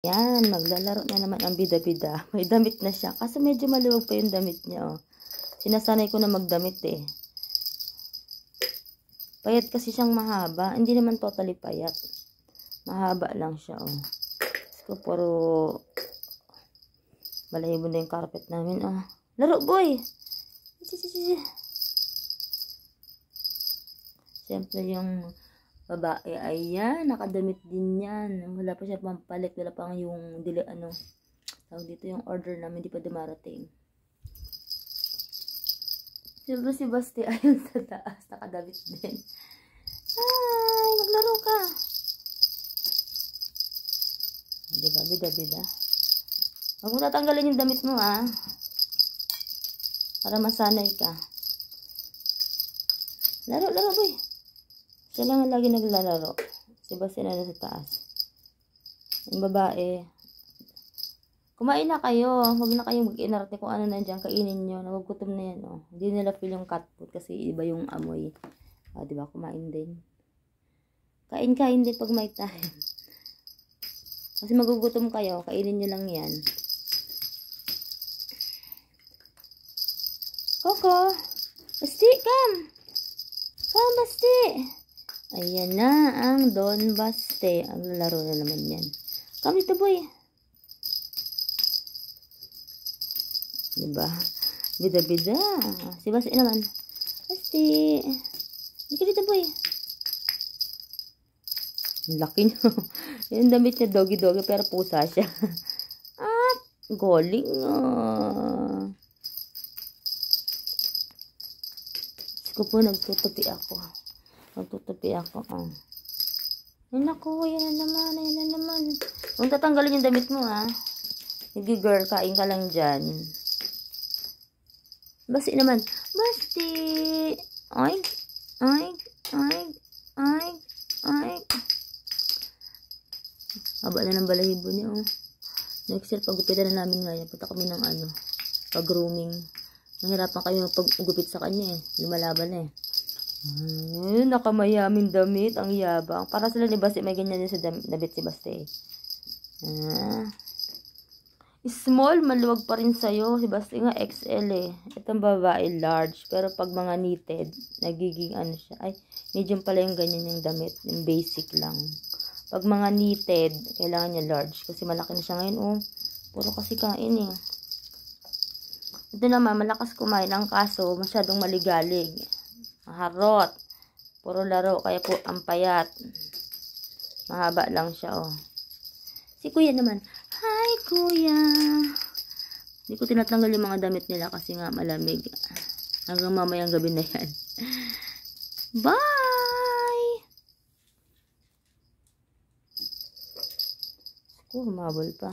Yan, maglalaro na naman ang bida-bida. May damit na siya. Kaso medyo maluwag pa yung damit niya, oh. Sinasanay ko na magdamit, eh. Payat kasi siyang mahaba. Hindi naman totally payat. Mahaba lang siya, oh. So, puro balahibo na yung carpet namin, oh. Laro, boy! Siyempre, yung babae, ayan, nakadamit din yan. Wala pa siya pampalit, wala pa yung tawag dito yung order namin, hindi pa dumarating. Siyempre si Basti, ayun sa taas, nakadamit din. Ay, maglaro ka. Diba, bida-bida. Huwag mo tatanggalin yung damit mo, ah. Para masanay ka. Laro, boy. Siya lang ang lagi naglalaro. Si Basti na sa taas. Yung babae. Kumain na kayo. Huwag na kayong mag-inarte kung ano nandiyan. Kainin nyo. Nagugutom na yan. Oh. Hindi nila feel yung cat food kasi iba yung amoy. Diba? Kumain din. Kain din pag may time. Kasi magugutom kayo. Kainin nyo lang yan. Coco! Basti, come! Come, Basti! Ayan na ang Don Basti. Ang laro na naman yan. Come dito, boy. Diba? Bida-bida. Si Basti naman. Basti. Dito dito, boy. Ang laki niya. Yung damit niya doggy-doggy pero pusa siya. At galing. Ko po, nagtutupi ako. Ay, naku, yan na naman. Huwag tatanggalin yung damit mo, ha. Sige, girl, kain ka lang dyan. Basti naman. Basti! Ay. Haba na ng balahibo niya, oh. Next year, pagupitan na namin ngayon. Punta kami ng pag-grooming. Nahirapan kayo pag-ugupit sa kanya, eh. Lumalaban, eh. Ay, nakamayaming damit. Ang yabang. Para sila ni Basti, may ganyan din sa damit si Basti, eh. Small, maluwag pa rin sa'yo. Si Basti nga XL, eh. Itong babae, large. Pero pag mga knitted, nagiging siya. Ay, medium pala yung ganyan yung damit. Yung basic lang. Pag mga knitted, kailangan niya large. Kasi malaki na siya ngayon, oh. Puro kasi kain, eh. Ito naman, malakas kumain. Ang kaso, masyadong maligalig. Maharot. Puro laro, kaya po ang payat. Mahaba lang siya, oh. Si kuya naman, hi kuya. Hindi ko tinatanggal yung mga damit nila kasi nga malamig. Hanggang mamayang gabi na yan. Bye! Humabol pa.